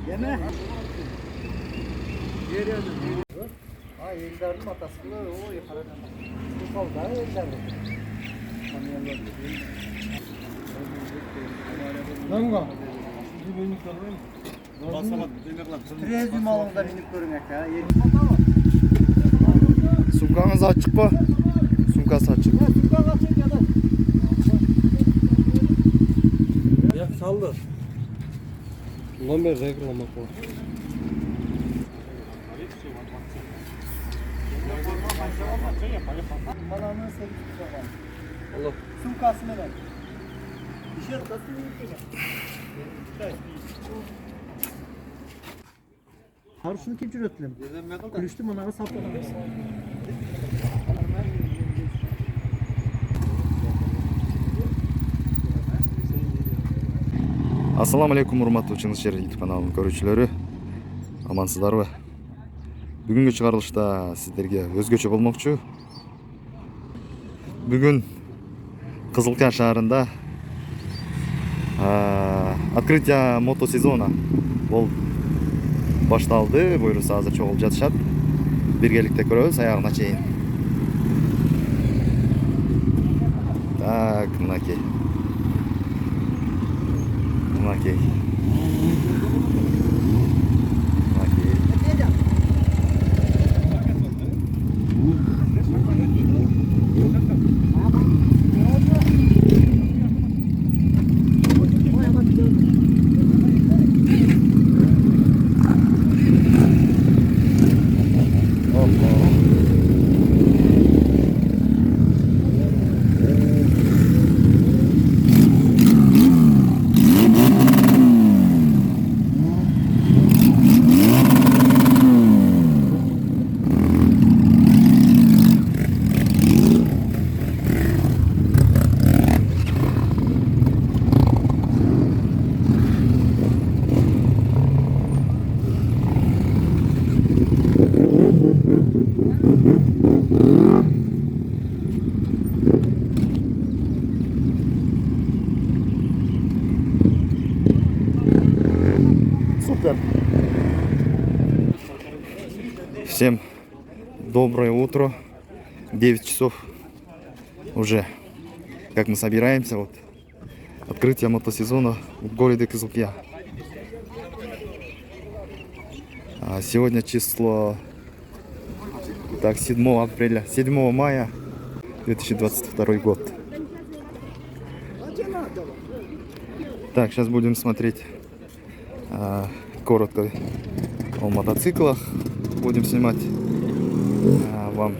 Yeme. Ha Eldar'ın atasını o yakaladı. Bu kaldı Eldar'ın. Nanga. Sizi benim sormayın. Trezim alımda binip görmek ya. Sumkanız açık mı? Sumkası açık. Sumka açık ya da. Ya saldı. Ulan ben reklamak var. Malanın sevgisi var. Allah. Sumkasını ver. Dışarı kasını yıkayacak. Harusunu kim cüretlem? Gülüştüm onlara sapladım. Assalamu alaikum урматтуу Чыңгыз Жер YouTube каналынын көрүүчүлөрү. Амансыздарбы? Бүгүнкү чыгарылышта сиздерге өзгөчө болмокчу. Бүгүн Кызылкан шаарында открытие мотосезона болуп башталды. Буюрса азыр чогулуп жатышат. Биргеликте көрөбүз аягына чейин. Так, мынакей. Мынакей. Супер. Всем доброе утро. 9 часов уже. Как мы собираемся. Вот открытие мотосезона в городе Кызылкия. Сегодня число 7 апреля, 7 мая 2022 год. Так, сейчас будем смотреть коротко о мотоциклах. Будем снимать вам.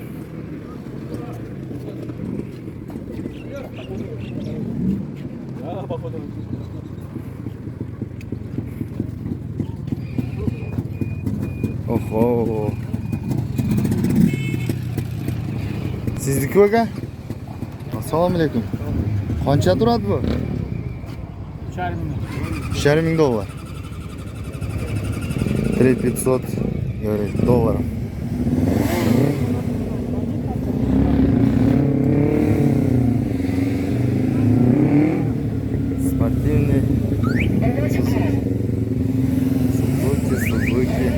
Охо. Sizniki aka? Assalomu alaykum. Qancha turadi bu? 3,5 dollar. 3500 долларов. Спортивный. Сузуки.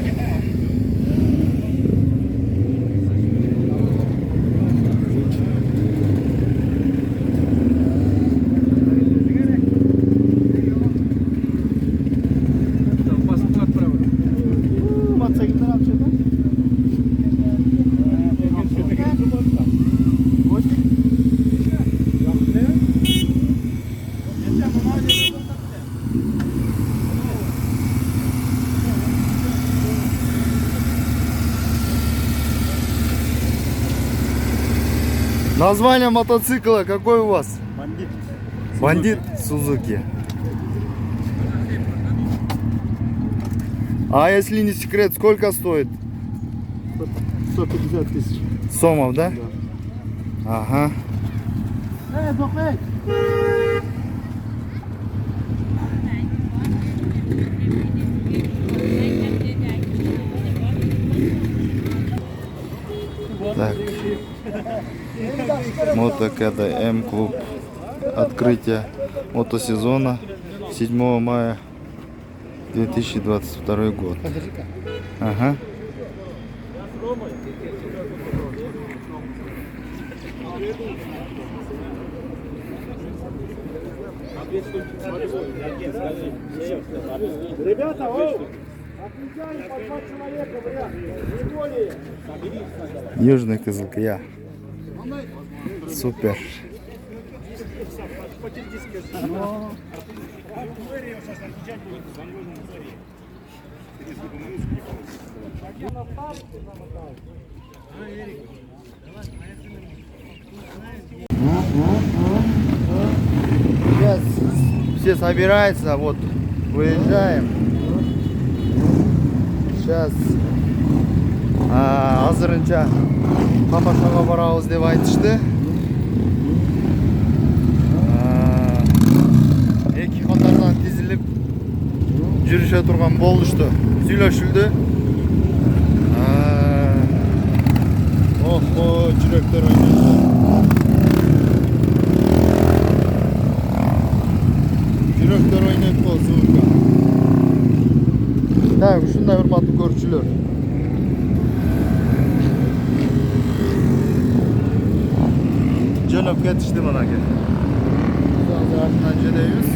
Название мотоцикла какой у вас? Бандит. Бандит Сузуки. А если не секрет, сколько стоит? 150 тысяч. Сомов, да? Да. Ага. Так. Мото КДМ клуб. Открытие мотосезона 7 мая 2022 год. Ага. Ребята, отвечаем по 2 человека, вариант. Не более. Южный Кызылкия. Супер. Сейчас все собираются, вот выезжаем. Сейчас азырынча Камашаға барабыз деп айтышты. Эки катардан тизилип жүрүшө турган болушту. Сүйлөшүлдү. Охо, жүрөктөр ойнойт. Жүрөктөр ойнойт болсун. Так, ушундай урматтуу көрүүчүлөр. Жөнөп кетишти мынакей. Biz артынан жөнөйбүз.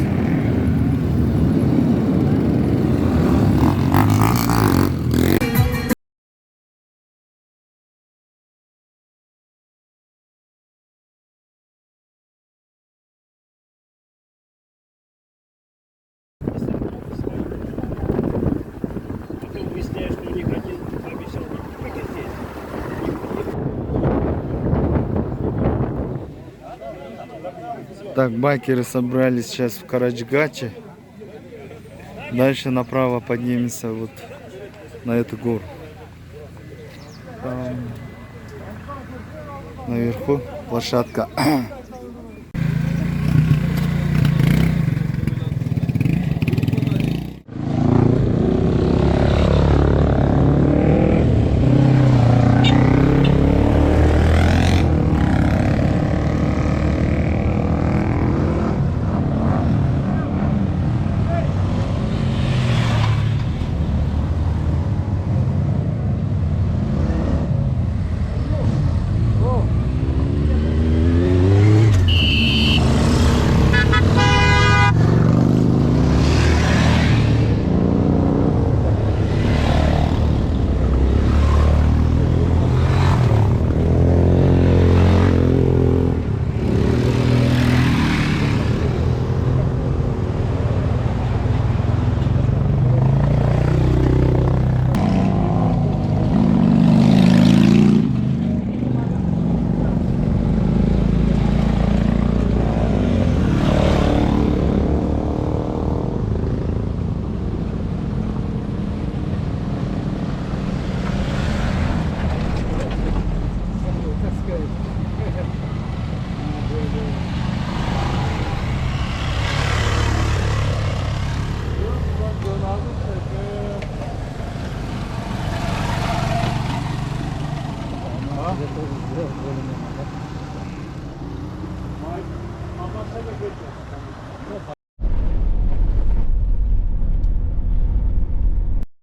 Объясняю, что у них один обещал, как и здесь. Так, байкеры собрались сейчас в Карачгаче. Дальше направо поднимемся вот на эту гору. Там наверху площадка.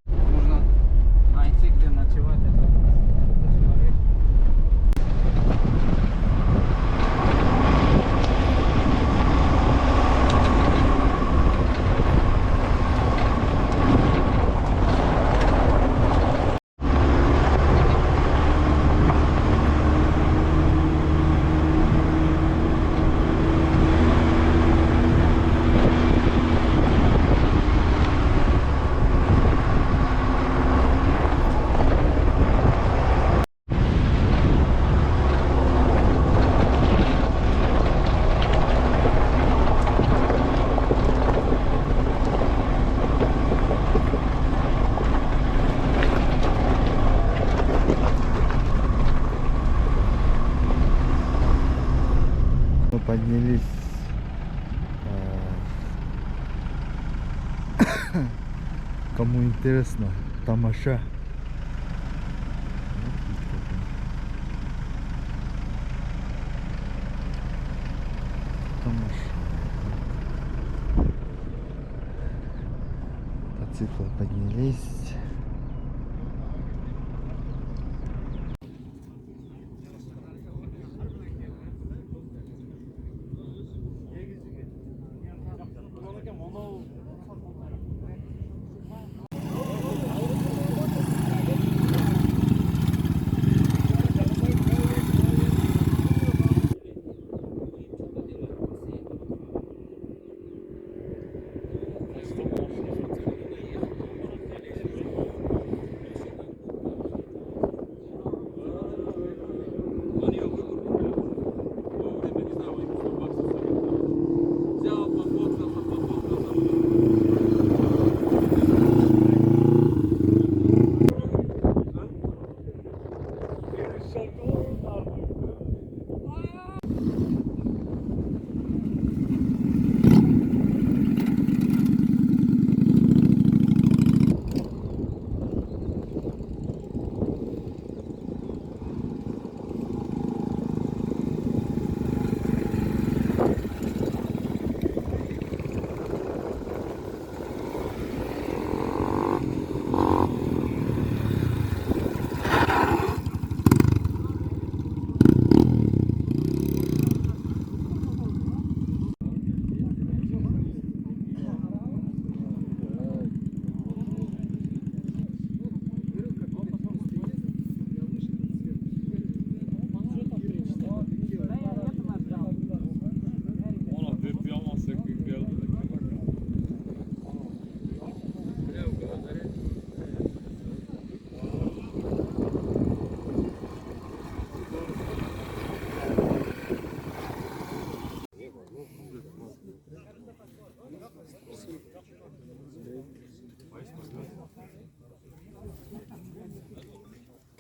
Можно найти, где ночевать. Мы поднялись кому интересно, тамаша. мотоцикл поднялись.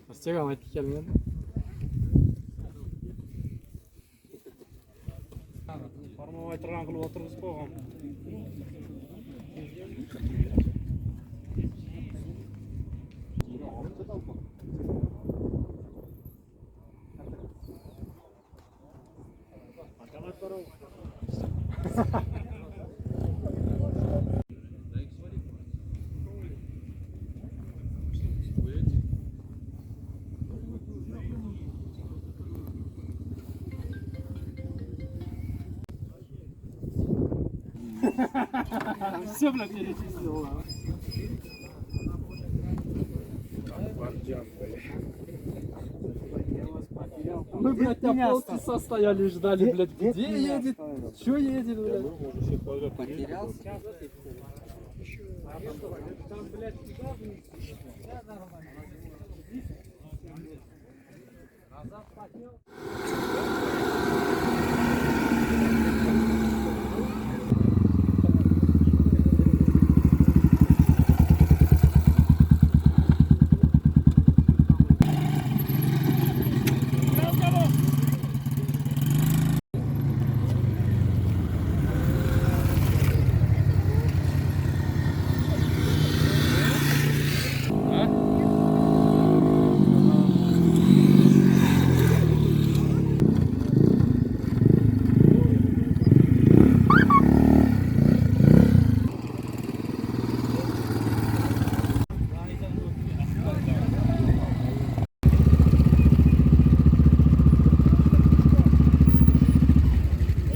Hoşçakal, hadi gelin. Farmavay tırnak kılıp otururuz koğam. Все, блядь, перечислил. Мы, блядь, тебя полчаса стояли и ждали, блядь, где едет, что едет, блядь. Потерялся?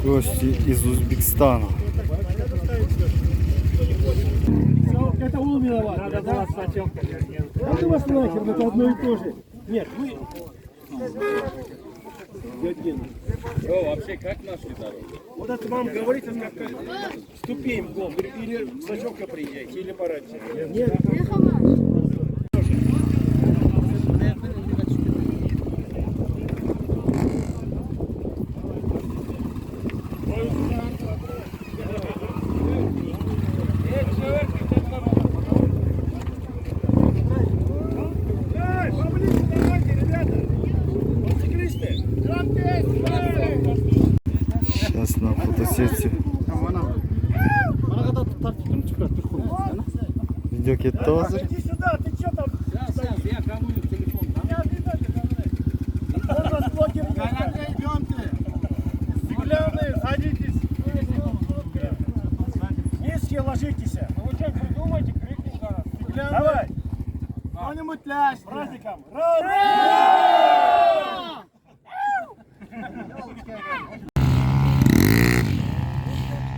Гости из Узбекистана. Это он виноват. Надо была статёнка. А ты вас нахер, это одно и то же. Нет, вы... Вообще, как нашли дорогу? Вот это вам говорит, как ступень в гол. Или с ночевка приезжайте, или пораньше. Нет. Сейчас на фотосессию. Видео кетті hazır. Иди сюда, ты что там? Сейчас, я кому-нибудь телефон. Меня видно, вон вас блогер есть. Идемте. Стеклянные, садитесь. Низкие ложитесь. Вы что, придумайте, крикните. Давай. Кто-нибудь ляжь. С праздником.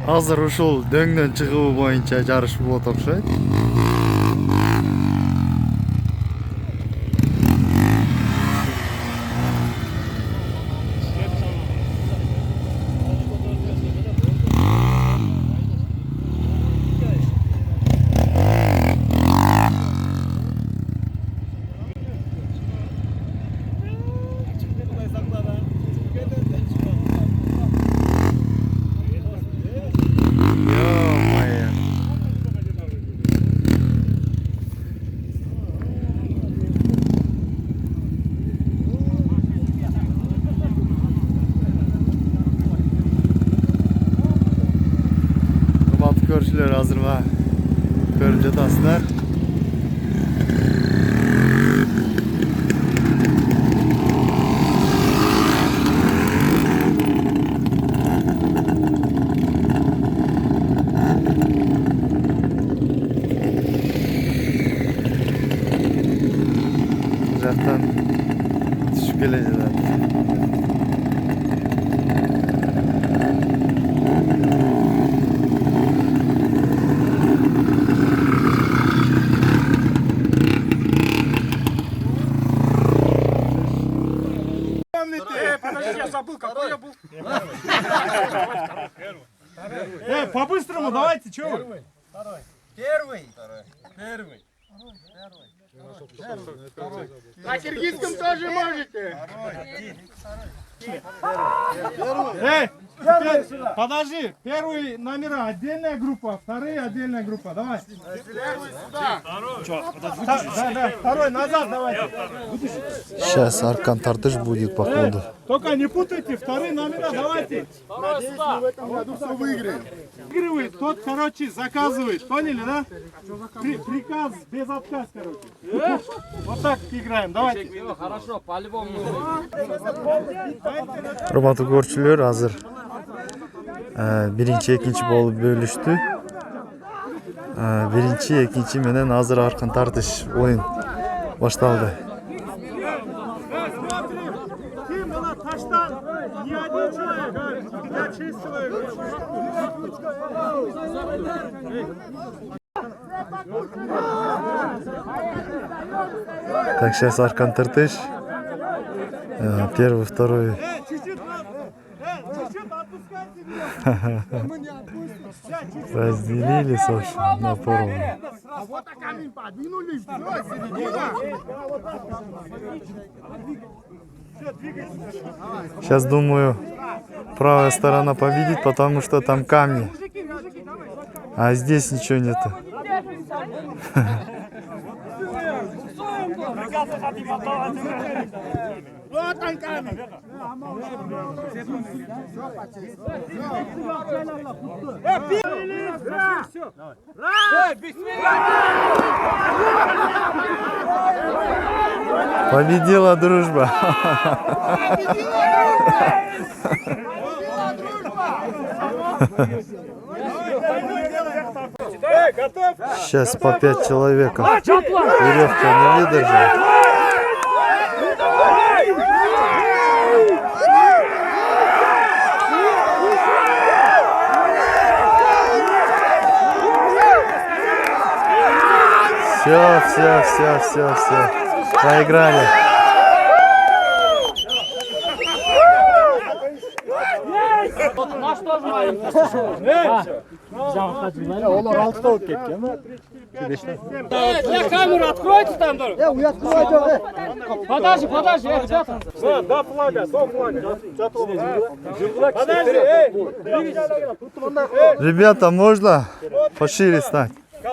Азыр ушул дөңдөн чыгуу боюнча жарыш болот окшойт. Görüşler hazır var. Görünce taslar. Zaten düşük geleceğler. Я забыл, какой я был. По-быстрому давайте, чё вы? Первый. На киргизском тоже можете. Подожди, первый номера отдельная группа, вторые отдельная группа, давай. Первый сюда. Да, второй назад давайте. Сейчас аркан тартыш будет походу. Только не путайте, вторые номера давайте. Надеюсь, мы в этом году все выиграем. Выигрывает тот, короче, заказывает, поняли, да? Приказ без отказ, короче. Вот так играем, давайте. Хорошо, по-любому. Урматтуу көрчүлөр, азыр биринчи, экинчи болуп бөлүштү. Биринчи, экинчи менен азыр аркан тартыш оюн башталды. Так, сейчас аркан тартыш. Первый, второй. Разделились, в общем, на поровну. Сейчас думаю, правая сторона победит, потому что там камни. А здесь ничего нету. Вот он камень. Победила дружба. Сейчас по 5 человек. Веревка не выдержит. Все. Проиграли. Наш тоже маем. Onlar 6 tavuk ketken mi? Я камеру откройте там. Ya uyatmayacağım. Подожди, ребята. До флага, до флага. Подожди, Ребята, можно пошире стать?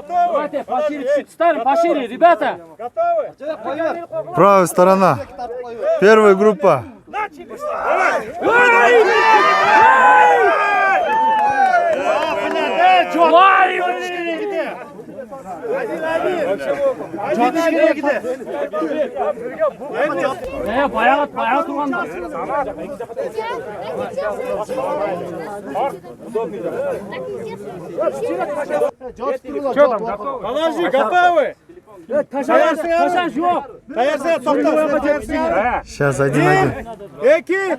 Давайте, пошире, чуть ставим, пошире, ребята. Готовы? Правая сторона. Первая группа. Баягы турганда. Подожди, готовы? Taşarsın yok. Taşarsın topla. Taşarsın. Сейчас один. 2, 3.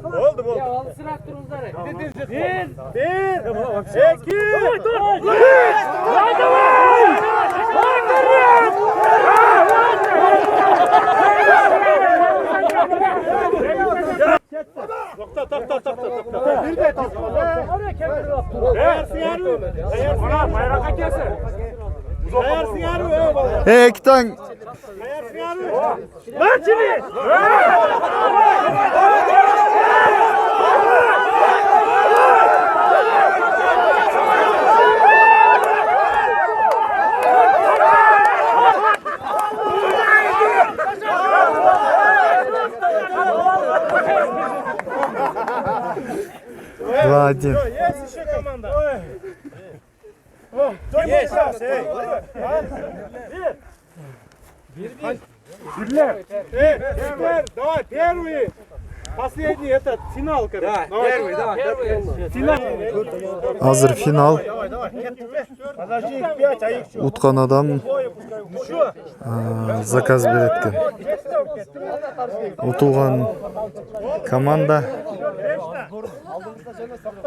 Oldu mu? Bir, iki, bir de Ekten. Два, один. Есть еще команда. Есть. Теперь, давай, первый. Последний, это финал, короче. Первый, давай. Финал. Hazır final. Подожди, 5, а их что? Utkan adam заказ береткен. Утулган команда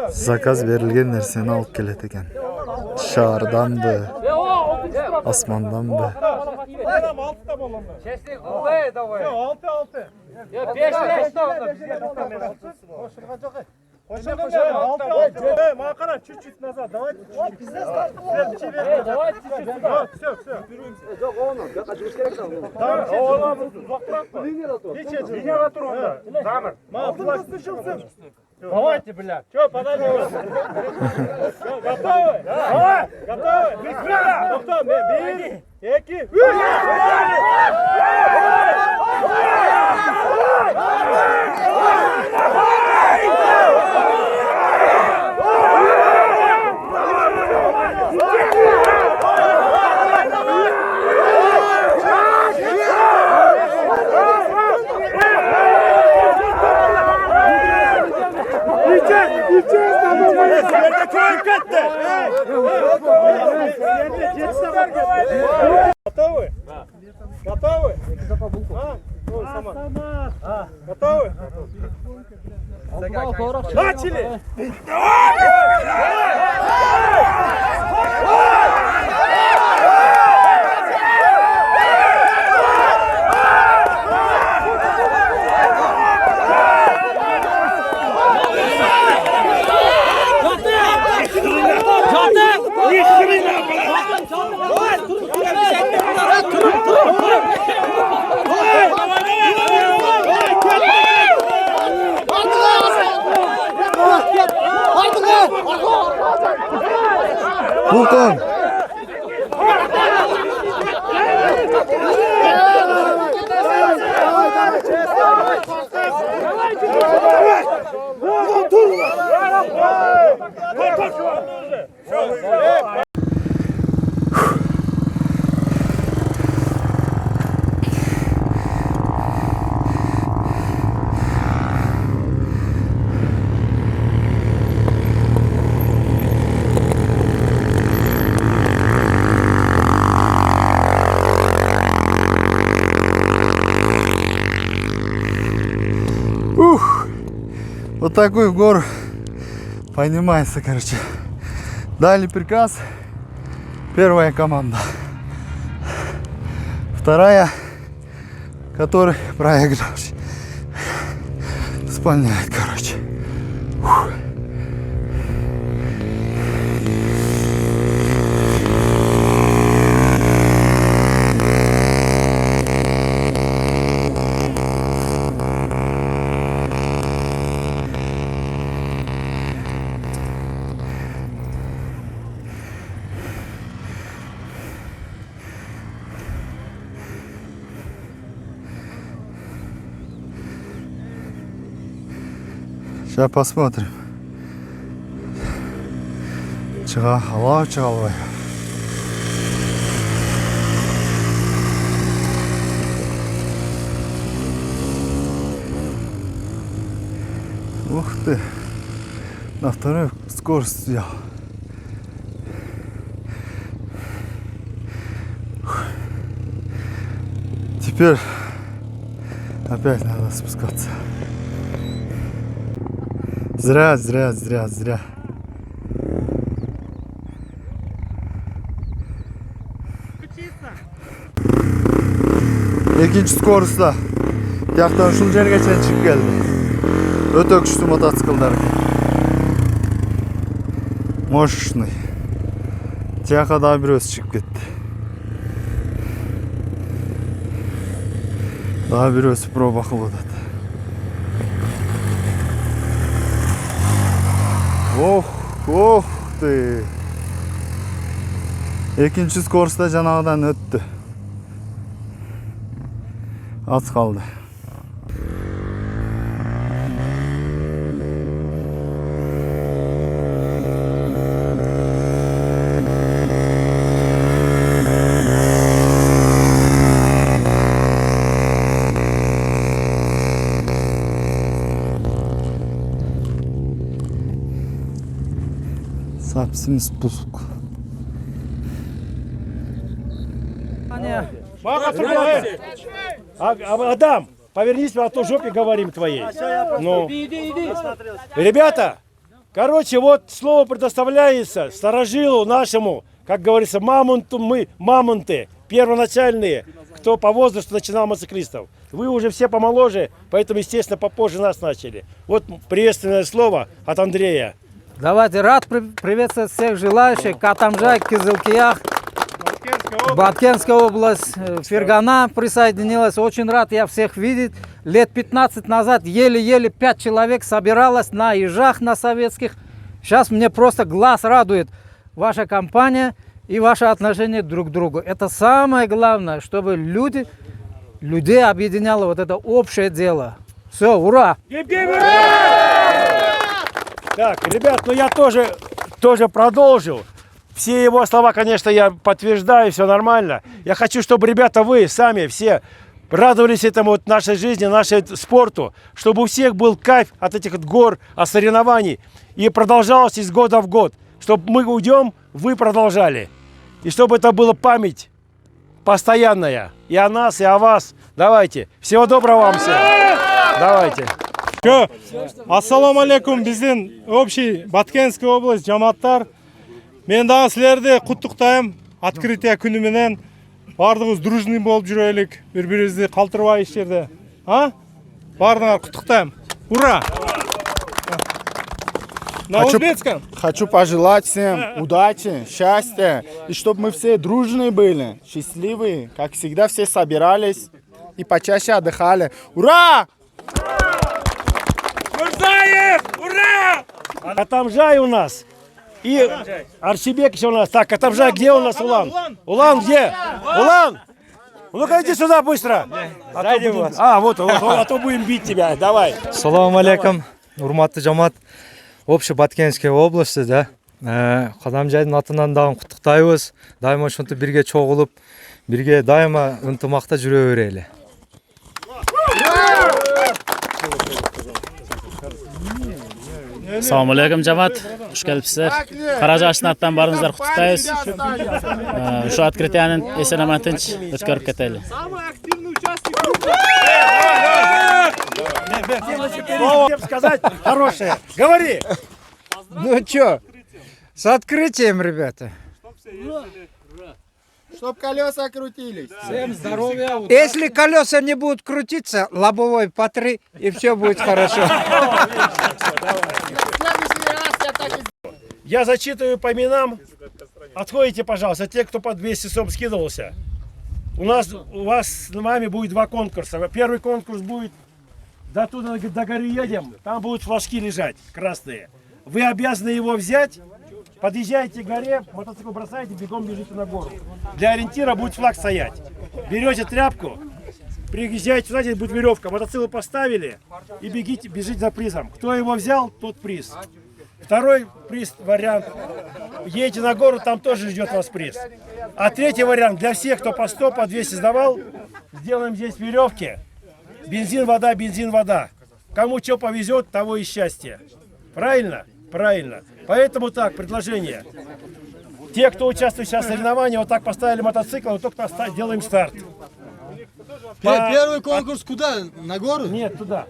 заказ берилген нерсени алып келет экен. Шаарданбы, асманданбы. Макара, чуть-чуть назад, давайте. Давайте, блядь. Че, подожди. Готовы? Давай. Готовы? Готовы? 1, 2, 3. Готовы? Готовы? Готовы? Начали! Утkan. Вот такой в гору поднимается, короче. Дали приказ. Первая команда. Вторая, который проигравший, исполняет, короче. Фух. Сейчас посмотрим. Чыгала, чыгалбай. Ух ты. На второй скорость взял. Теперь опять надо спускаться. Зря. Экинчи скоростта тияктан ушул жерге чейин чыгып келди. Өтө күчтүү мотоциклдар экен. Мощный. Тияка дагы бирөөсү чыгып кетти. Дагы бирөөсү проба кылып атат. Ох ты. Экинчи скоростта жанагыдан өттү. Az kaldı. Sapsın spusк. Адам, повернись, а то жопе говорим твоей. Ну. Ребята, короче, вот слово предоставляется старожилу нашему, как говорится, мамонту, мы мамонты, первоначальные, кто по возрасту начинал мотоциклистов. Вы уже все помоложе, поэтому, естественно, попозже нас начали. Вот приветственное слово от Андрея. Давайте, рад приветствовать всех желающих. Катамжай, Кызылкиях, Баткенская область, Фергана присоединилась. Очень рад я всех видеть. Лет 15 назад еле-еле 5 человек собиралось на ежах на советских. Сейчас мне просто глаз радует ваша компания и ваше отношение друг к другу. Это самое главное, чтобы людей объединяло вот это общее дело. Все, ура! Так, ребят, ну я тоже продолжил. Все его слова, конечно, я подтверждаю, все нормально. Я хочу, чтобы ребята, вы сами все радовались этому вот нашей жизни, нашему спорту, чтобы у всех был кайф от этих вот гор, от соревнований и продолжалось из года в год. Чтобы мы уйдем, вы продолжали. И чтобы это была память постоянная и о нас, и о вас. Давайте. Всего доброго вам всем. Давайте. Ассаламу алейкум, биздин общий Баткенская область жамааттар. Мен дагы силерди куттуктайм открытие күнү менен. Бардыгыбыз дружный болуп жүрөлүк, бири-бирибизди калтырбай иштерде. Бардыгыңар куттуктайм. Ура! На узбекском. Хочу пожелать всем удачи, счастья, и чтобы мы все дружные были, счастливые, как всегда все собирались и почаще отдыхали. Ура! Мурзаев! Ура! Катамжай у нас. И Арчибек еще у нас. Так, Катамжай, где у нас Улан? Улан где? Улан! Ну-ка иди сюда быстро. Вот, а то будем бить тебя. Давай. Салам алейкум, урматтуу жамаат. Общий Баткенская области, да. Кадамжайдын атынан дагы куттуктайбыз. Дайыма ошентип бирге чогулуп, бирге дайыма ынтымакта жүрө берели. Assalomu alaykum jamoat, xush kelibsizlar. Qarajashning atdan baringizlar qutluymiz. Shu открытияны eson-omon tinch o'tkazib ketaylik. Слово сказать хорошее. Говори. Ну чё, с открытием, ребята. Чтоб колеса крутились. Всем здоровья. Если колеса не будут крутиться, лобовой потри, и все будет хорошо. Я зачитываю по именам. Отходите, пожалуйста, те, кто по 200 сом скидывался. У вас с вами будет два конкурса. Первый конкурс будет до туда, до горы едем. Там будут флажки лежать, красные. Вы обязаны его взять. Подъезжаете к горе, мотоцикл бросаете, бегом бежите на гору. Для ориентира будет флаг стоять. Берете тряпку, приезжаете сюда, здесь будет веревка. Мотоцикл поставили и бежите за призом. Кто его взял, тот приз. Второй приз, вариант, едете на гору, там тоже ждет вас приз. А третий вариант, для всех, кто по 100, по 200 сдавал, сделаем здесь веревки. Бензин, вода, бензин, вода. Кому что повезет, того и счастье. Правильно? Правильно. Поэтому так, предложение. Те, кто участвует сейчас в соревновании, вот так поставили мотоцикл, вот только делаем старт. Первый конкурс куда? На гору? Нет, туда.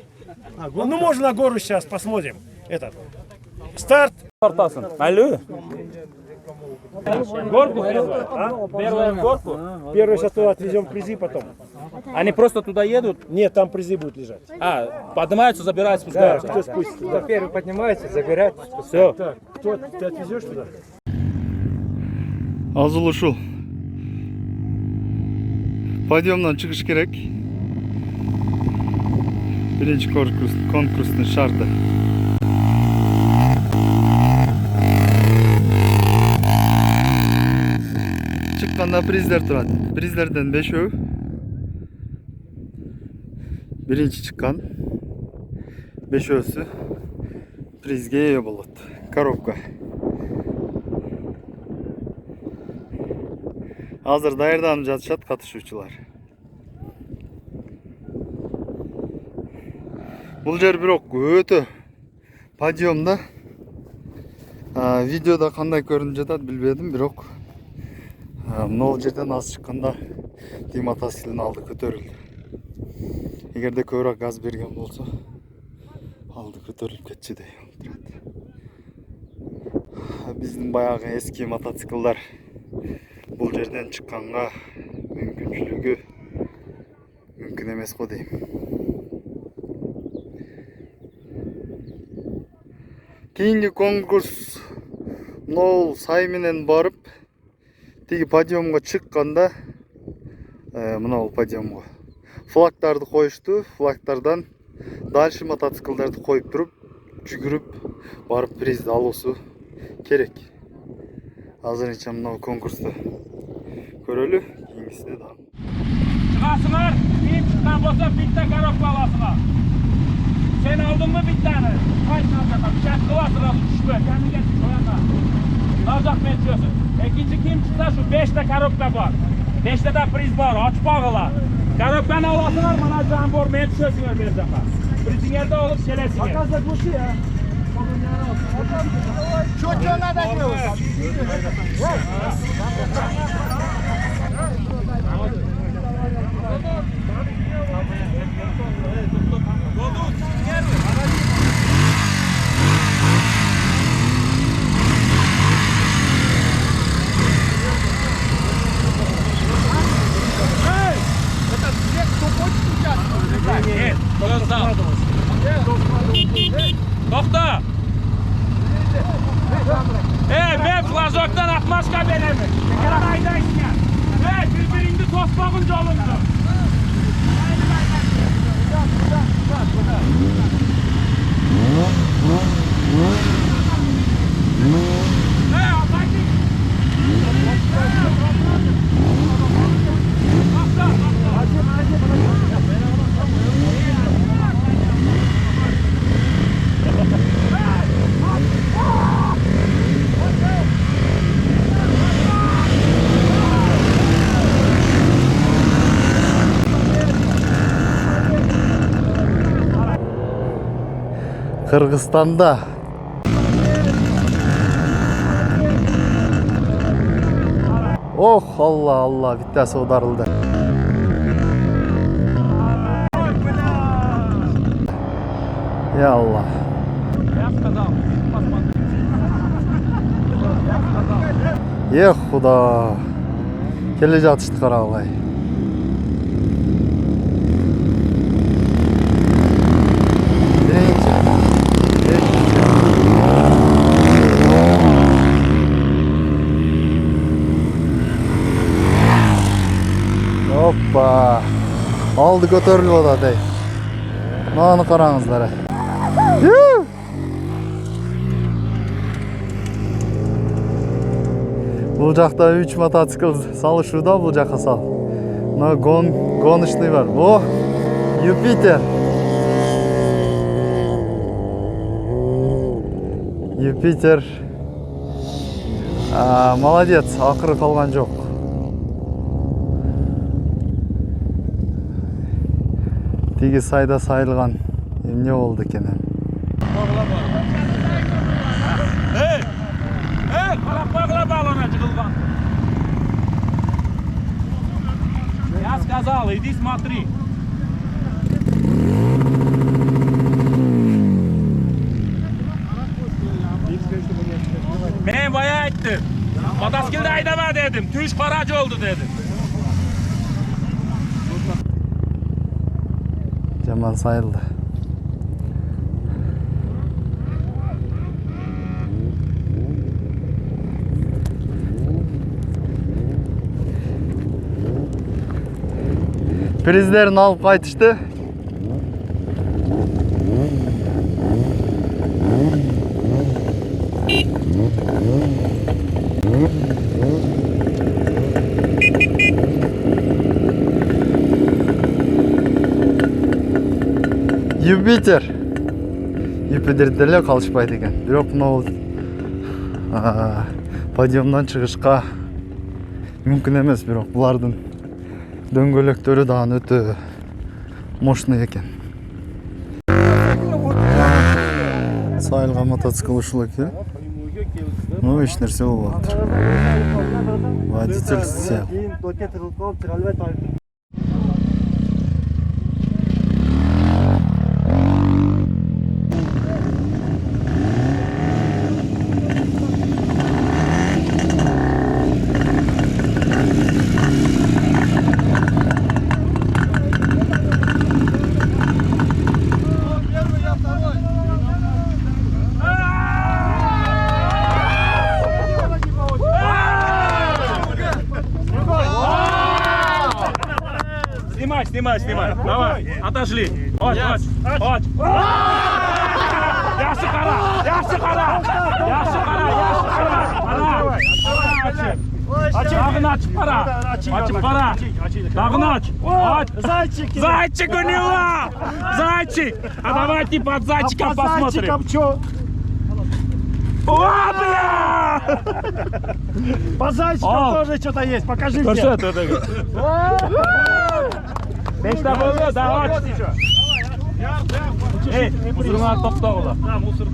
Ну, можно на гору сейчас посмотрим. Этот. Старт. Алло. Горку первую горку. Первую сейчас туда отвезем призы потом. Они просто туда едут? Нет, там призы будут лежать. Поднимаются, забирают, спускаются. Кто спустится? Кто первый поднимается, забирает. Все. Так, кто ты отвезешь туда? Азыл ушул. Подъемнан чыгыш керек. Биринчи конкурстун шарты. Чыкканда приздер турат. Приздерден 5-өө. Биринчи чыккан 5-өөсү призге ээ болот. Коробка. Азыр даярданып жатышат катышуучулар. Бул жер бирок өтө подъемда. Видеода кандай көрүнүп жатат билбедим, бирок мына жерден аз чыкканда тиги мотоциклдин алды көтөрүлдү. Эгерде көбүрөөк газ берген болсо, алды көтөрүлүп кетчү деп турат. Биздин баягы эски мотоциклдар бул жерден чыкканга мүмкүнчүлүгү мүмкүн эмес го дейм. Кийинки конкурс Нол сай менен барып тиги подъемго чыкканда мына бул подъемго флагтарды коюшту. Флагтардан дальше мотоциклдарды коюп туруп жүгүрүп барып призди алуусу керек. Азырынча мына конкурсту көрөлү, кийинкисине да. Çıkasınlar, kim çıkan bolsa bitta коробка alasınlar. Sen aldın mı bittani? Kaç nazaka, bir şey kılasın az düşme, kendi getir şoyaka. Nazak metriyorsun. İkinci kim çıksa şu 5'te коробка var. 5'te de priz var, açıp ağılar. Коробканы alasınlar, bana jambor metriyorsunlar bir zaka. Prizingerde olup gelesiniz. Показывать лучше, а? Что надо делать? Нет, Toxta! Ben flajokdan atmaşka beləmi? Tekrar ayda işləyən. Bir-birini tosmağın yolundu. Kırgızistan'da oh Allah Allah bittasi odarıldı. Ya Allah. Ya Xuda. Kele жатышты қарағылай. Hoppa. Aldı götürülüp odadı. Nаны қараңыздар. Бұл жақта 3 мотоцикл салышуда, бұл жаққа сал. Мына гоночный бар. О, Юпитер. Юпитер. Молодец, ақыры қалған жоқ. Тиги сайда сайылған. Не болды екен? Я сказал, иди смотри. Men boya aytdim. Mototsiklda haydama dedim. Tush qaraj oldu dedim. Jaman sayıldı. Prizlerini alıp kaytıştı. Юпитер. Юпитерде эле калышпайт экен. Бирок мына подиумдан чыгышка мүмкүн эмес, бирок булардын дөңгөлөктөрү дагы өтө мощный экен. Сайылга мотоцикл ушул экен. Ну, эч нерсе болбоп атыр. Водитель сел. Снимай. Давай, отошли. Оч. Yaxshi qara. Dag'ini ochib qara. Dag'ini och. Зайчик у него. Зайчик. А давайте под зайчиком посмотрим. О, бля! По зайчикам тоже что-то есть, покажи мне. Beşte böyle daha aç. Hey, musurlar topta ola. Ha, musur.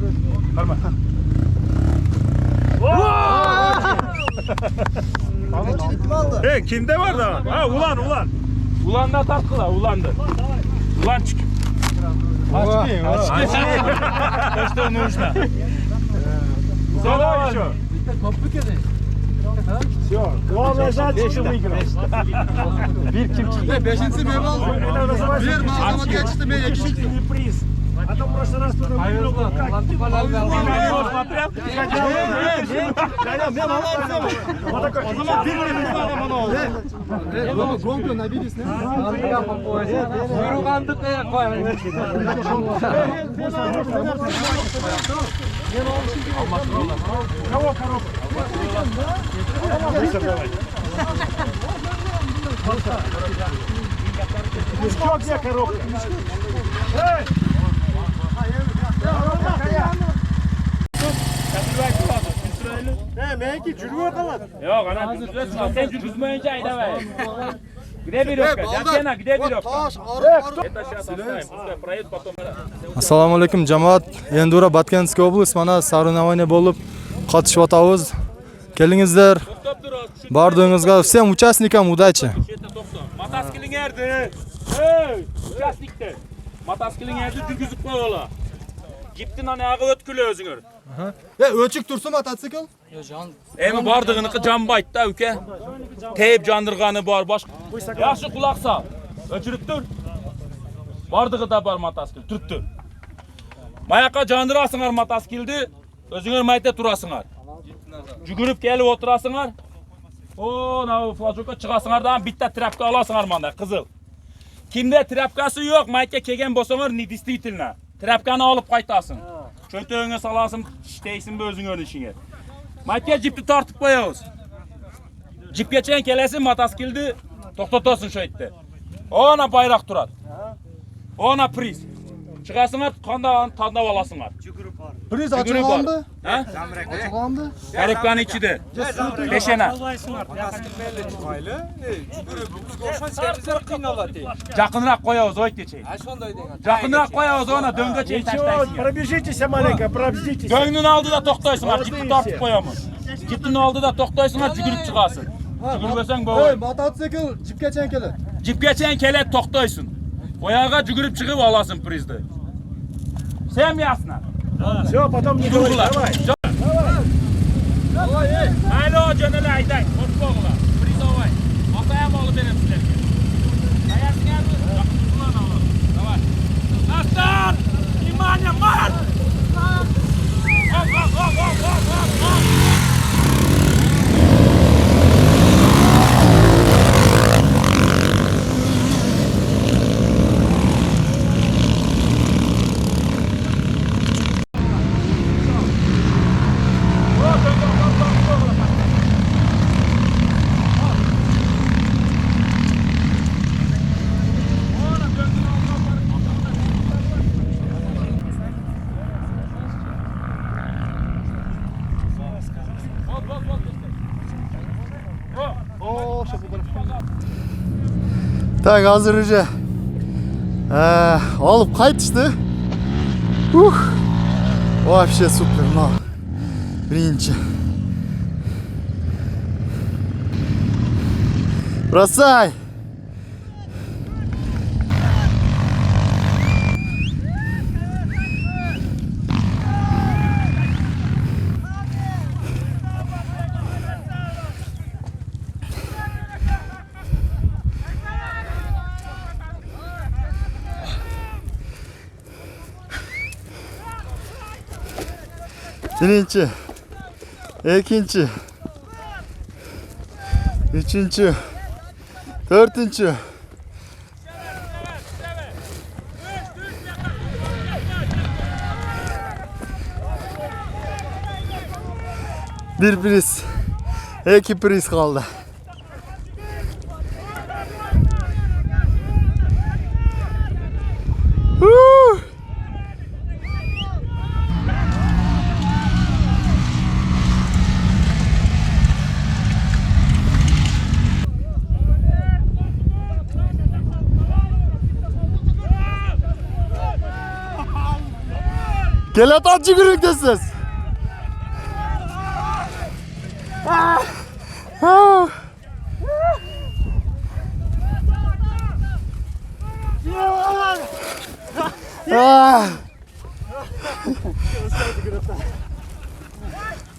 Barma. Hey, kimde var da? Ha, ulan. Ulanda taktılar, ulandı. Ulan çık. Açki. Что нужно? Давай еще. Все, главное жать, что выиграл. Bir kim çıktı? Beşinci meyve aldım. Bir matematiğe çıktı, ben ekşi. Приз. А то в прошлый раз туда выиграл. O zaman bir meyve aldım onu oldu. Gonglu nabiriz ne? Buyruğandık koyalım. Кого коробка? Что, где коробка? Эй! Menki cürüyor kalan. Yok ana cürüyorsun. Sen cürüzmeyince aydamayın. Gide bir yok. Jaksana gide bir yok. Assalomu alaykum jamoat. Enduro Batkenskiy oblast mana соревнование bo'lib qatnashib o'tamiz. Kelingizlar. Bardığınızga всем участникам удачи. Motosikling erdi. Hey, участникте. Motosikling erdi жүргүзүп koyala. Giptin anagı ötkülü özüңөр. Ölçük dursun mototsikl. Emi bardığınıqı janbayt da uke. Teyip jandırğanı bar başka. Yaxşı kulak sal. Öçürüp dur. Bardığı da bar motosikl. Turip dur. Mayaka jandırasыңар motosikildi. Özüңөр mayta turasыңар. Жүгүрүп келип отурасыңар. О, на флажокка чыгасыңар да битте тряпка аласыңар мында кызыл. Kimde trapkası yok, mayka kelген болсоңор не действительно. Trapkаны алып кайтасың. Çöntөгүңө саласың, иштейсиңби өзүңөрдүн ишиңе. Mayka jipti тартып коебуз. Jipке чейин келесиң, мотоциклди токтотосуң шо жерде. Ona байрак турат. Ona приз. Чыгасыңар, кандай тандап аласыңар. Priz açıqlandı. Ha? Açıqlandı. Коробканын ичиде. Бешена. Жакыныраак коебуз, ой кечей. Жакыныраак коебуз, она дөңгө чейин таштайсың. Пробежитесь маленько, пробежитесь. Дөңнүн алдыда токтойсуңар, жипти тартып коёмуз. Жиптин алдыда токтойсуңар, жүгүрүп чыгасың. Жүгүрбөсөң болбойт. Mototsikl jipga чейин келет. Jipgacha kelib to'xtaysan. Oyağa жүгіріп шығып аласың призды. Всем ясно? Все, потом не говори, давай. Alo, jo'nala aytay, qo'rqoqlar. Priz olay. Ota ham olib beramiz sizlarga. Tayyorsingiz? Давай. Astar! Внимание, марш! Так, hazır hoca. Alıp kaytıştı. Вообще супер, но. Birinci. Бросай! Birinci, ikinci, üçüncü, dördüncü. Bir priz, iki priz kaldı. Gel at acı gürültüsüz.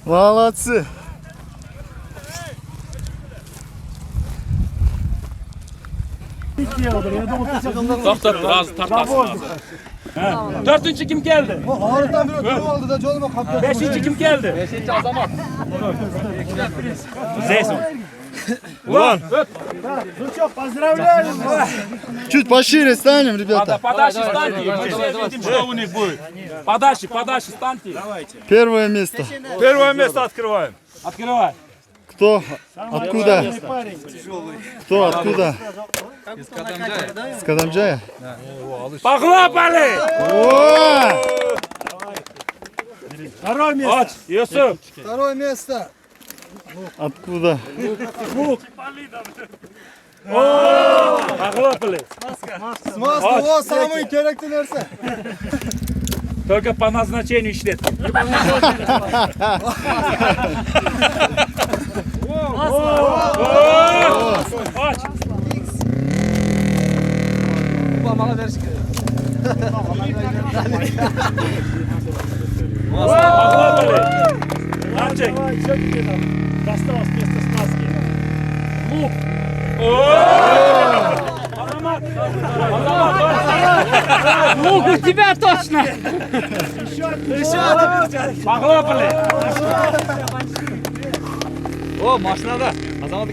Молодцы. To'xtab, biraz tartasın. Dördüncü kim geldi? Ağrıdan biri ötürü oldu da canıma kaptı. Beşinci kim geldi? Beşinci Azamat. Zeyson. Ulan! Ну что, поздравляю! Чуть пошире станем, ребята. Подальше станьте. Мы видим, что у них будет. Подальше станьте. Первое место. Первое место открываем. Открывай. Кто? Откуда? Кто? Откуда? С Кадамджая? Похлопали! О! Второе место! Aç, Yusuf. Второе место! Откуда? Похлопали. Смазка, вот самый керекli нәрсе. Только по назначению işlet. Aç. Похлопали. Мальчик. Досталось вместо смазки. Лук. Азамат. Лук у тебя точно. Еще. Похлопали. О, машинада. Азамат.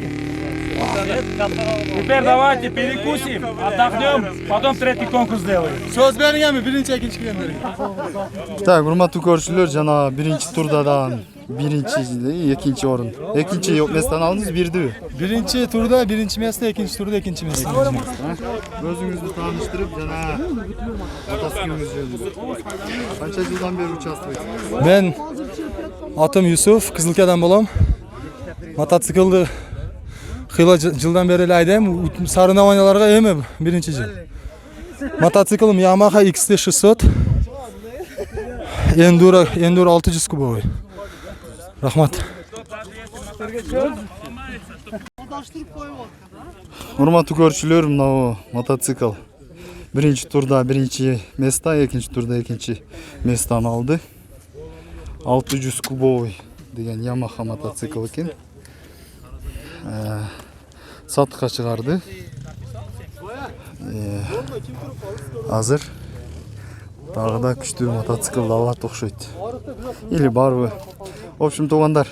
Теперь давайте перекусим, отдохнем, потом третий конкурс сделаем. Söz verin mi? Birinci, ikinci girenleri. Так, hurmatli ko'ruvchilar, jana birinchi turdadan birinchi, ikkinchi o'rin. Ikkinchi mesdan aldingiz, birdi. Birinci turda birinci mesle, ikinci turda ikinci mesle. O'zingizni tanishtirib, jana mototsiklingizga. Qancha yildan beri uchastvoysiz? Ben adım Yusuf, Kızılka'dan bolam. Mototsiklni xiyla yıldan beri haydayım. Sarı navanyalarga emi birinchi yil. Mototsiklim Yamaha XT600. Enduro 600 kubovoy. Rahmat. Урматтуу көрүүчүлөр, мына мотоцикл биринчи турда биринчи место, экинчи турда экинчи местону алды. 600 кубовый деген Yamaha мотоцикл экен. Сатыкка чыгарды. Азыр дагы да күчтүү мотоцикл алат окшойт. Или барбы. В общем, туугандар,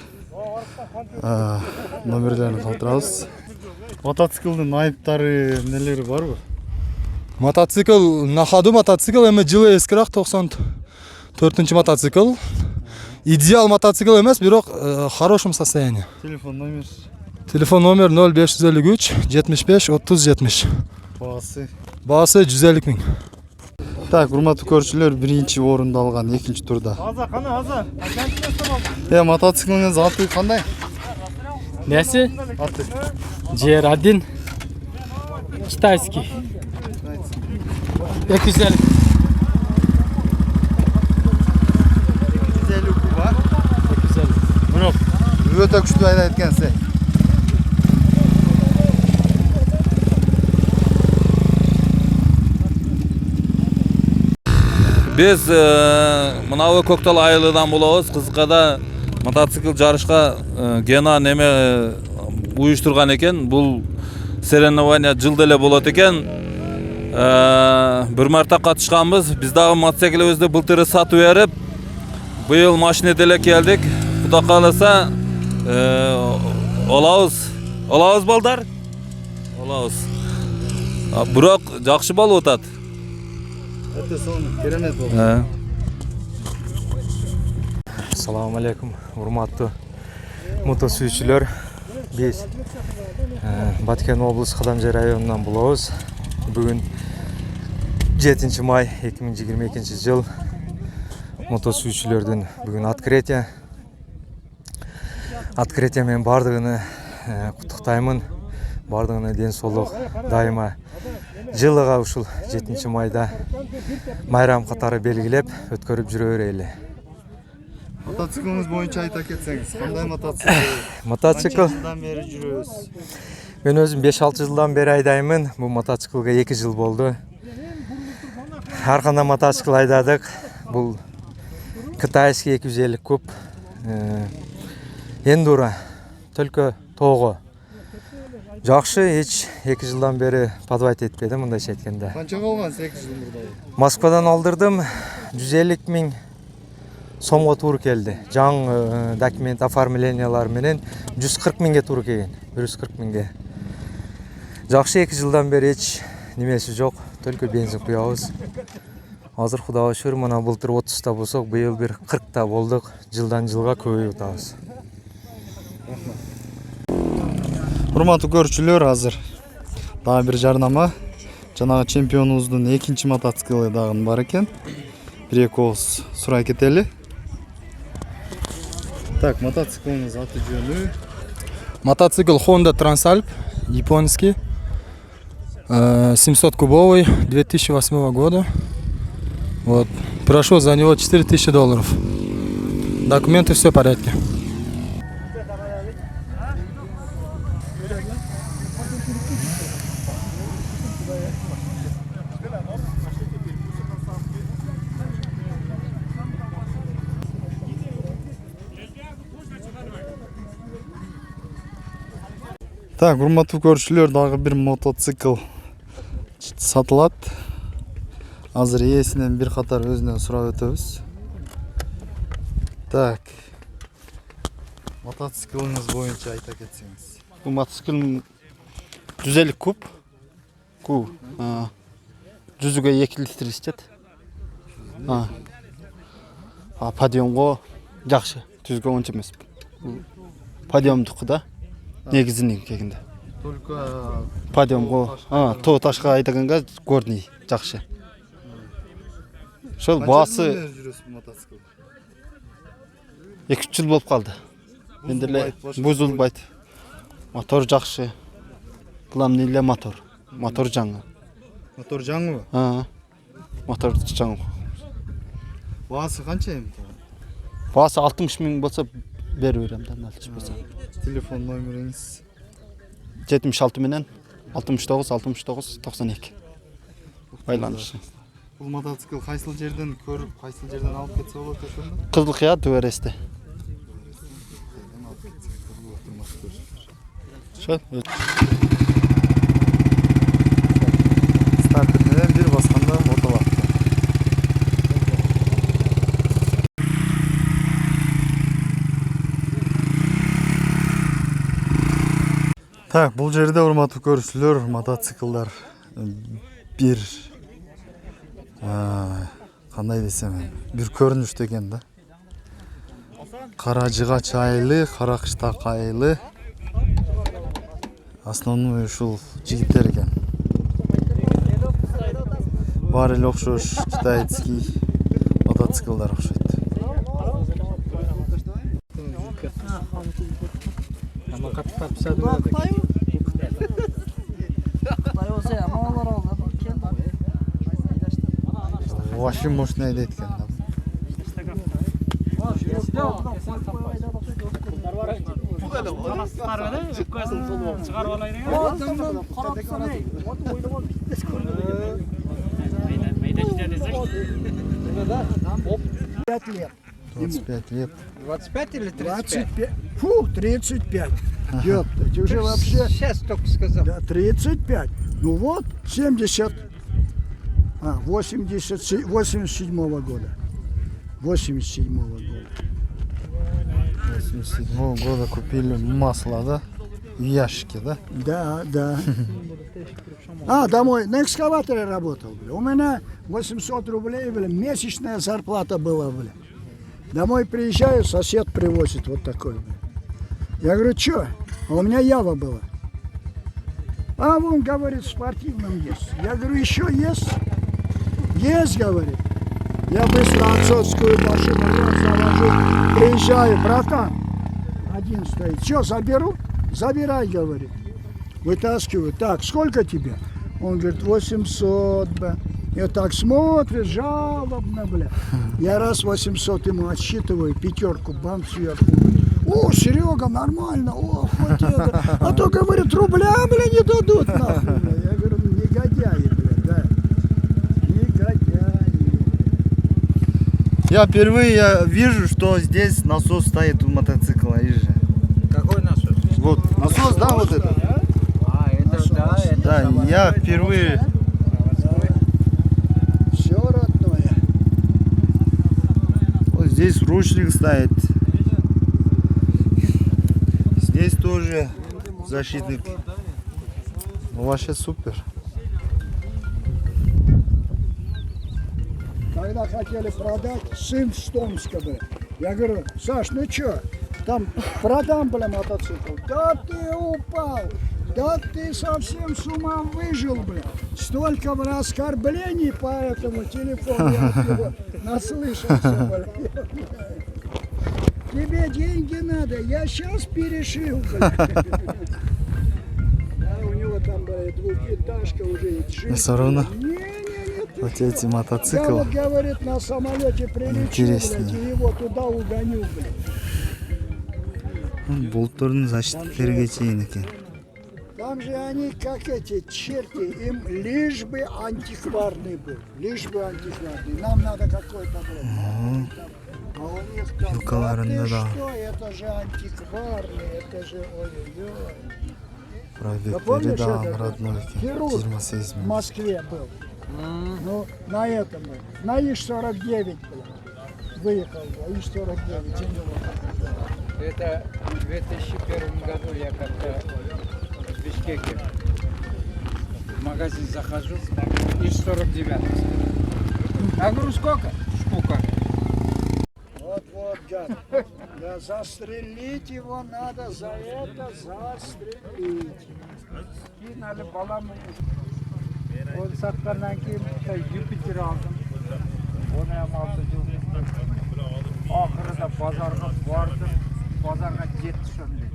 номерлерин калтырабыз. Мотоциклдин айыптары нелери барбы? Мотоцикл на ходу мотоцикл, эми жылы эскирак 94-нчы мотоцикл. Идеал мотоцикл эмес, бирок хорошем состоянии. Телефон номер. Телефон номер 0553 75 30 70. Баасы 150 миң. Так, урматтуу көрүүчүлөр, биринчи орунду алган экинчи турда. Аза. Мотоциклиңиз аты кандай? Несі? Аты. GR1 китайский. 250. Өтө күчтүү айдайт экенсиң. Biz mınavu Көктал айылынан болобуз. Кызыккада мотоцикл жарышка гена неме уюштурган экен. Бул соревнование жылда эле болот экен. Бир марта катышканбыз. Биз дагы мотоциклибизди былтыры сатып берип, быйыл машина деле келдик. Кудай кааласа олабыз балдар. Олабыз. Бирок жакшы болуп атат. Өтө керемет болду. Assalamu alaikum, урматтуу мотосүйүүчүлөр. Биз Баткен облус Кадамжай районунан болобуз. Бүгүн 7 май 2022 жыл. Мотосүйүүчүлөрдүн бүгүн открытие. Открытие менен бардыгыны куттуктаймын. Бардыгына ден соолук, дайыма жылыга ушул 7 майда майрам катары белгилеп өткөрүп жүрө берели. Мотоциклыңыз боюнча айта кетсеңиз, кандай мотоцикл? Мотоцикл Жылдан бери жүрөбүз. мен өзүм 5-6 жылдан бери айдаймын. Бул мотоциклга 2 жыл болду. Ар кандай мотоцикл айдадык. Бул китайский 250 куб. Эндуро, только тоого. Жакшы, эч 2 жылдан бери подвайт этпедим, мындайча айтканда. Канча калган 8 жыл мурда? Москвадан алдырдым. 150 миң сомго туура келди. Жаңы документ оформлениялар менен 140 миңге туура келген. 140 миңге. Жакшы, 2 жылдан бери эч немеси жок, только бензин куябыз. Азыр Кудайга шүгүр, мына былтыр 30та болсок, быйыл бир 40та болдук. Жылдан жылга көбөйүп атабыз. Урматтуу көрүүчүлөр, азыр дагы бир жарнама. Жанагы чемпионубуздун экинчи мотоциклы дагы бар экен. Бир-эки ооз сурай кетели. Так, мотоциклыңыз аты жөнү? Мотоцикл Honda Transalp, японский, 700 кубовый, 2008 года. Вот. Прошел за него $4000. Документы все в порядке. Так, урматтуу көрүүчүлөр, дагы бир мотоцикл сатылат. Азыр ээсинен бир катар өзүнөн сурап өтөбүз. Так. Мотоциклыңыз боюнча айта кетсеңиз. Бул мотоцикл 150 куб. Жүзүгө 2 литр ичет. Подъемго жакшы, түзгө ончо эмес. Подъемдук да. Негизинен келгенде. Только Подъемго, тоо ташка айдаганга горный жакшы. Ошол баасы мотоцикл. 2 жыл болуп калды. Эndi эле бузулбайт. Мотор жакшы. Главный эле мотор. Мотор жаңы. Мотор жаңыбы? Мотор жаңы. Баасы канча эми? Баасы 60 миң болсо берип берем да, налчы болсо. Телефон номериңиз? 76 менен 69 байланыш. Бул мотоцикл кайсыл жерден көрүп, кайсыл жерден алып кетсе болот ошондо? Кызылкыя төбөресте. Ошо. Стартерден бир басканда отолат. Так, бул жерде урматтуу көрүүчүлөр, мотоциклдар бир кандай десем, бир көрүнүштө экен да. Кара жыгач айлы, кара кыштак айлы. Основной ушул жигиттер экен. Баары эле окшош, китайский мотоциклдар окшойт. Вообще мощный айдайт экен да. лет. 25 лет. 25 или 35? 25. Фу, 35. Ёпта, ты уже вообще... Сейчас только сказал. Да, 35. Ну вот, 87 года. 87 года. 87 года купили масло, да? В ящике, да? Да, да. Домой на экскаваторе работал, бля. У меня 800 рублей, бля, месячная зарплата была, бля. Домой приезжаю, сосед привозит вот такой, бля. Я говорю, что? А у меня Ява была. А он говорит, в спортивном есть. Я говорю, еще есть? Есть, говорит. Я быстро отцовскую машину завожу, приезжаю, братан. Один стоит. Что, заберу? Забирай, говорит. Вытаскиваю. Так, сколько тебе? Он говорит, 800, бля. Я так смотрю, жалобно, бля. Я раз 800 ему отсчитываю, пятерку, бам, сверху. О, Серега, нормально, о, хоть это. А то, говорит, рубля, бля, не дадут, нахуй. Бля. Я говорю, негодяи, бля, да. Негодяи. Я впервые вижу, что здесь насос стоит у мотоцикла. Какой насос? Вот, насос, да, вот это? Это Да, я впервые... Все родное. Вот здесь ручник стоит. Здесь тоже защитник. Ну, вообще супер. Когда хотели продать, сын с Томска, бля. Я говорю, Саш, ну чё, там продам, бля, мотоцикл. Да ты упал, да ты совсем с ума выжил, бля. Столько оскорблений по этому телефону я от него наслышался, бля. Тебе деньги надо, я сейчас перешил, бля. А у него там, бля, двухэтажка уже. Все равно вот эти Я мотоциклы вот, говорит, на самолете прилечу, интереснее. блядь, и его туда угоню, блядь. Болттардың защитниктері чейин екен. Там же они, как эти черти, им лишь бы антикварный был. Лишь бы антикварный. Нам надо какой-то, блядь. А у них там, Юкаларында ты да. что, это же антикварный, это же ой-ой-ой. Пробектері да родной екен. Хирург 28 в Москве был. Ну, на этом, на ИЖ-49, выехал, ИЖ-49. Это в 2001 году я как-то в Бишкеке в магазин захожу, и 49. А говорю, сколько? Штука. Вот, гад. Да застрелить его надо, за это застрелить. Кинули баламı. Onu satkandan кейін Jupiter aldım. Onu hem 6 yıl. Ahırda pazarga vardım. Pazarga жетті şimdi.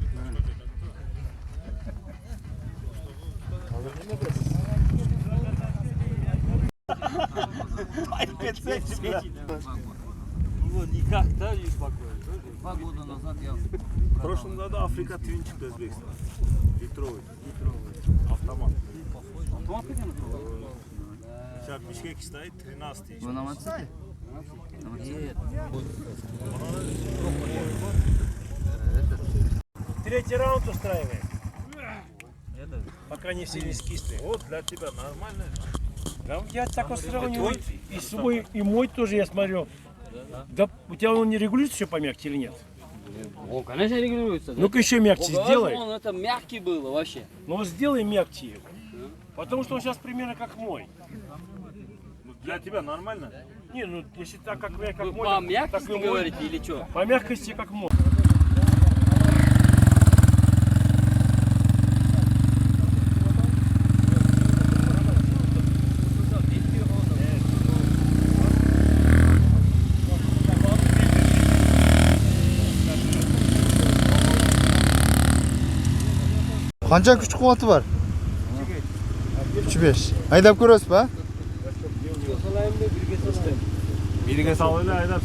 Никак, да, не спокойно. 2 года назад я В прошлом году Африка Твин çıktı Özbekistan. Литровый. Автомат. Сейчас Бишкек стоит 13 Вы на мотоцикле? Третий раунд устраиваем. Пока не все не скисли. Вот для тебя нормально. Да, я так устроил. И свой, и мой тоже я смотрю. Да у тебя он не регулируется еще помягче или нет? Он, конечно, регулируется. Да? Ну-ка еще мягче сделай. Он это мягкий был вообще. Ну сделай мягче его. Потому что он сейчас примерно как мой. Для тебя нормально? Не, ну если так как мой, Вы по мягкости так и мой. говорите или что? По мягкости как мой. Qancha kuch quvvati bor? 3-5. Haydab ko'rasizmi? Birga sallaylar haydab.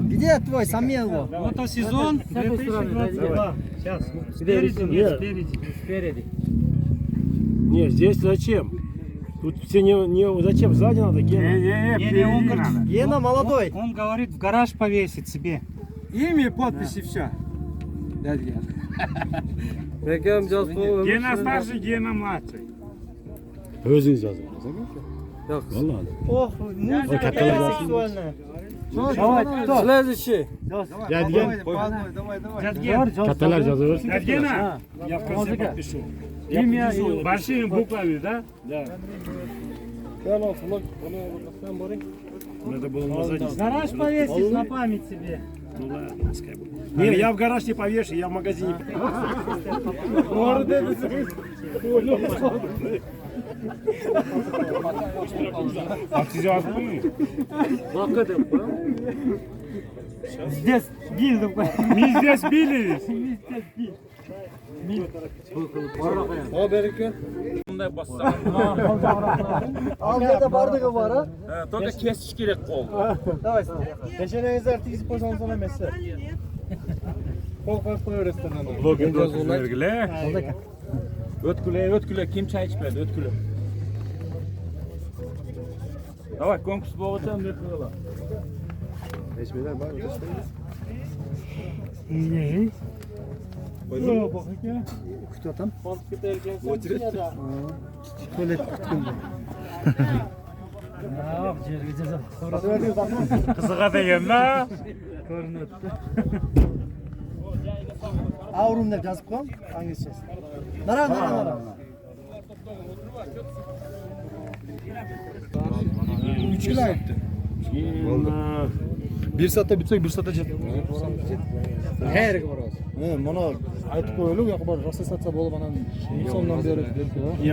Где твой Самело? Мотосезон 2022. Сейчас. Спереди, нет, спереди. Нет, здесь зачем? Тут все не зачем, сзади надо, Гена. Не, он говорит, Гена молодой. Он говорит, в гараж повесить себе. Имя, подпись и все. Гена старший, Гена младший. Özünüz yazın. Yok. Vallahi. Ох, музыка сексуальная. Следующий. Katalar yazıyorsun. Gena. Я в конце подпишу. Имя большими буквами, да? Да. Надо было назад. Гараж повесить на память себе. Ну ладно, пускай будет. Не, я в гараж не повешу, я в магазине. Здесь бил. Мы здесь били. Bunday bossam. Algada bardығы бар, а? Только kesish kerak qo'l. Давай. Пешенеңіздер тигізіп қойсаңыз оңай емес. Қол қойып қоявересіздер. O'tkule, kim çay içmedi, o'tkule. Давай, konkurs bo'lsa ham deb qo'yinglar. Eşmeler var. Күтөтам. Қызыға деген да. Аурум деп жазып қойым, аңызшасы. Нара. 3 kilo ayıptı. Bir saatte bitsek bir saatte жетіп. Hergi барабыз. Mana aytib qo'yaylik, yoqqa bor rosa satsa bo'lib anан so'mdan berib И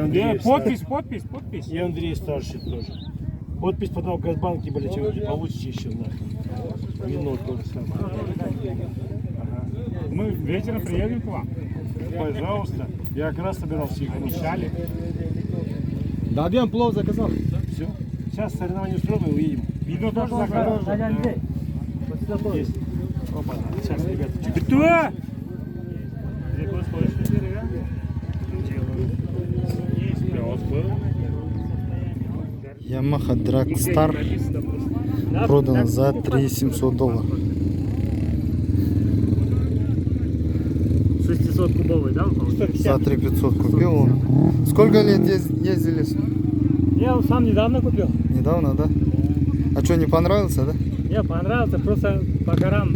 подпись. И Андрей старший тоже. Подпись потом в Газбанке были, получите еще на минутку. Мы вечером приедем к вам. Пожалуйста. Я как раз собирался их обещали. Да, я плов заказал. Все. Сейчас соревнования устроим и уедем. Видно тоже заказал. Есть. Опа. Сейчас, ребята. Что? Yamaha Dragstar продана за $3700. 600 кубовый, да? За 3500 купил он. Сколько лет ездили? Я сам недавно купил. Недавно, да? А что, не понравился, да? Мне понравился, просто по горам.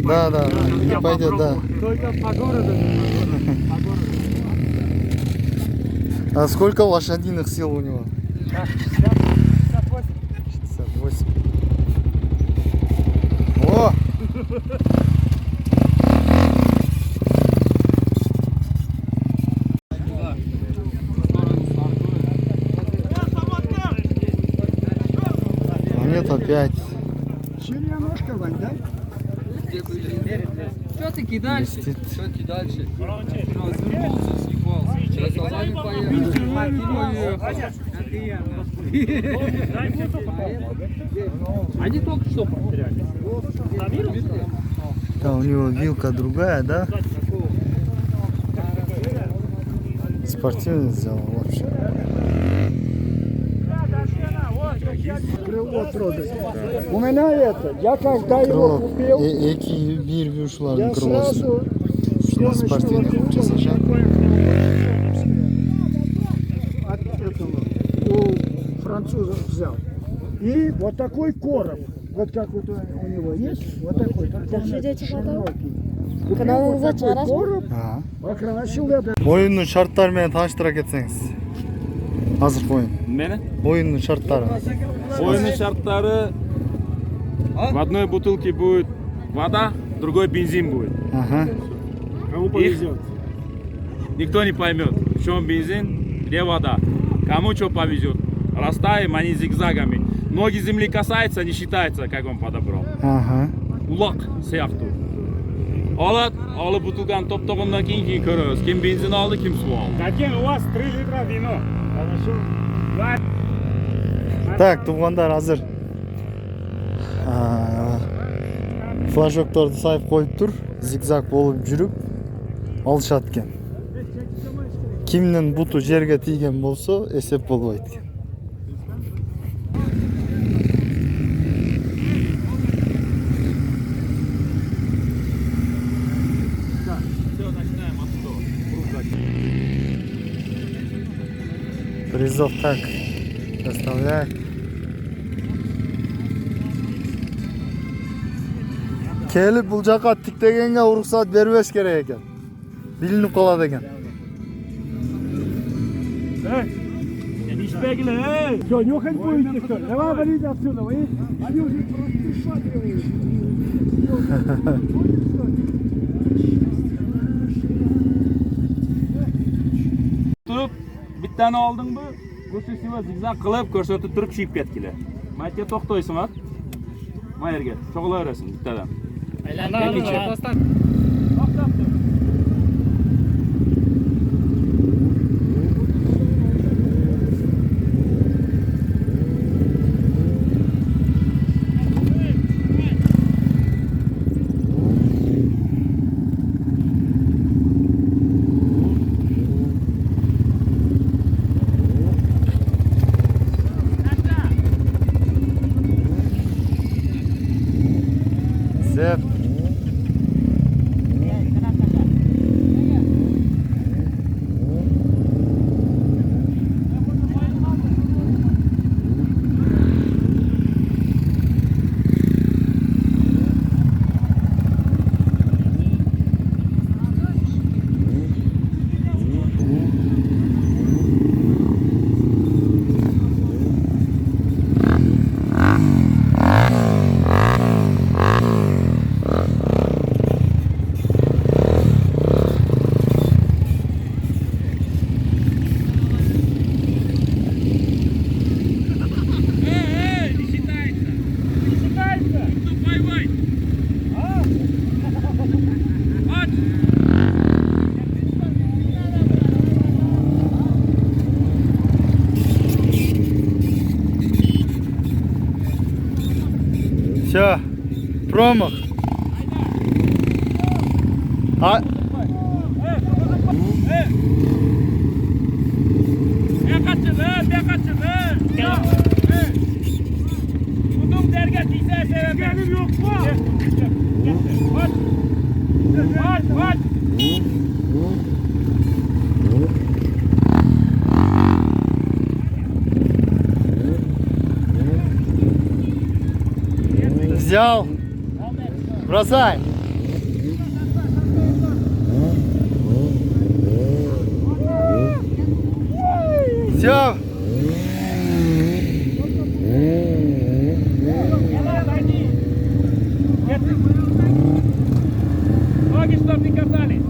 Да, не пойдет, да. Только по городу. А сколько лошадиных сил у него? 68. О! Монета 5. Черемушка, Вань, да? Что ты кидаешь? Блестит. Что ты дальше? Развернулся, съебался. Сейчас Алани Они только что потеряли. Да, у него вилка другая, да? Спортивный сделал вообще. Крыло трогать. У меня это, я когда его купил, Эки bir yuşların я kırılması. сразу Şuna спортивный купчасы жак. от этого у французов взял. И вот такой короб. Вот как вот у него есть, вот такой. Широкий. Купил вот такой короб, покрасил это. Oyunun şartlarıyla tanıştırak etseniz. Hazır oyun. Meni? Oyunun şartları. Oyunun şartları в одной бутылке будет вода, в другой бензин будет. Ага. Кому повезет? Никто не поймет, в чем бензин, где вода. Кому что повезет. Растаем они зигзагами. Ноги земли касаются, не считается, как он подобрал. Ага. Улак сияқты. Алып бутылканы топтағаннан кейін көрөбүз. Ким бензин алды, ким су алды. Какие у вас 3 литра вино? Так, туғандар hazır. Флажокторды сайып қойып тұр, зигзаг болып жүріп алышат екен. Кімнің бұты жерге тиген болса, есеп болбайды екен. Призов так оставляет. Келіп бұл жаққа тіктегенге уруксат бербеш керек екен. Билинип калат екен. Не шпегли, Все, нюхать будет никто. Давай валить отсюда. Они уже пришпатривают. bittani oldingmi? Kursi siva zigzag qilib ko'rsatib turib tushib ketdilar. Maytga to'xtaysan, ha? Mayerga cho'g'layverasan bittadan. Sep. Все, промах. Udum derga tiysa severim yok mu? Bak. Взял. Бросай. Все. Ноги чтоб не касались.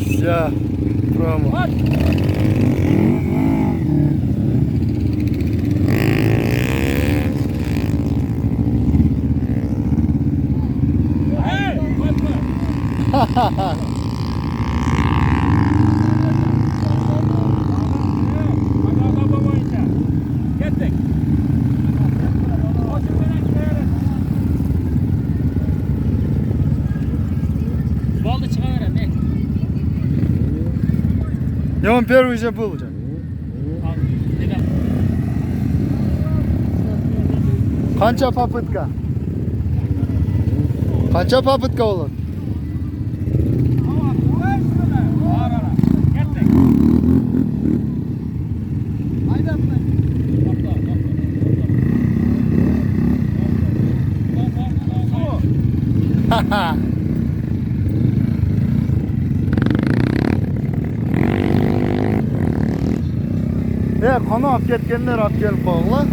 Все, промах. И он первый же был уже. Қанша попытка? Қанша попытка болады? Ха-ха. Qani olib ketganlar olib kelib qo'yinglar.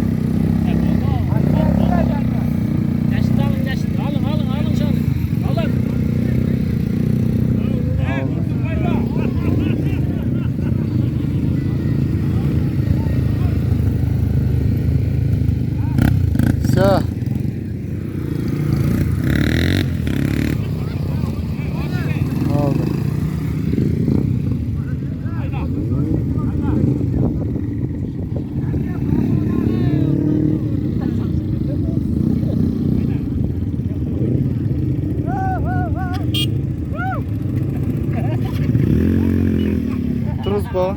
Все. Oldu. Truzba.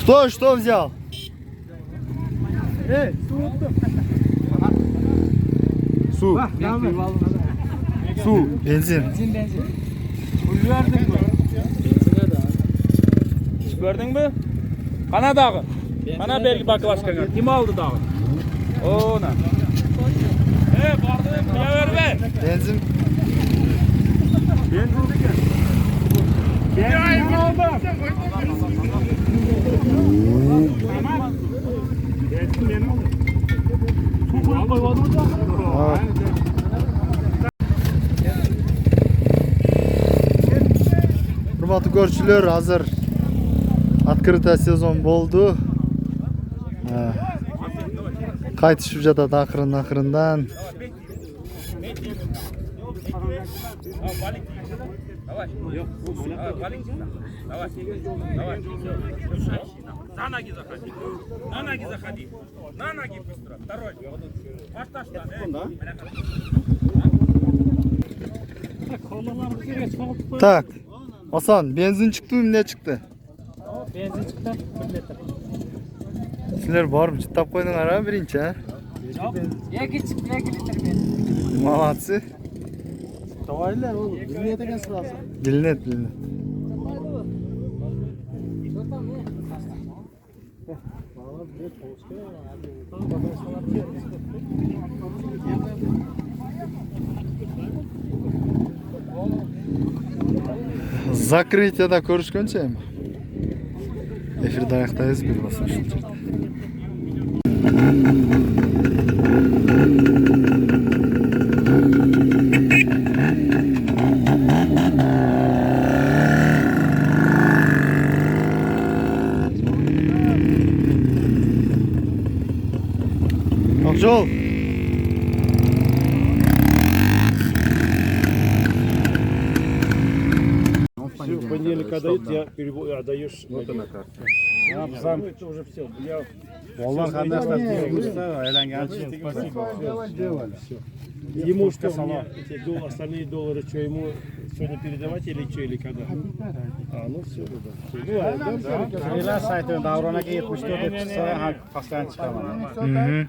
Кто что взял? Su. Su. Benzin. Gördün mü? Kana dağı. Kana belki baklavaşkaga. Kim aldı dağı? Ona. Bardı, kıya verme. Benzin. Ben aldım. Hurmatly görüşçüler, hazır открытый сезon boldu. Qaytışıp жатат akırından. На ноги заходи. На ноги заходи. На ноги быстро. Второй. Tak. Hasan, benzin çıktı mı, ne çıktı? Benzin çıktı. 1 litr. Sizler barıp çıtap koydunlar ha birinci ha? Yok. 2 çıktı, 2 litr benzin. Malatsı. Davaylar oğlum. Niye de sırası? Bilinet. Закрытияда көрүшкөнчө эми. Эфирде аяктайбыз бир басып. Акжол. В понедельник отдают, я отдаешь. Вот она карта. Это уже все. Я ему что, мне эти остальные доллары, что ему сегодня передавать или что, или когда? Ну все, да. Saytı davronaga 74 deb chiqsa, ham qasdan chiqaman.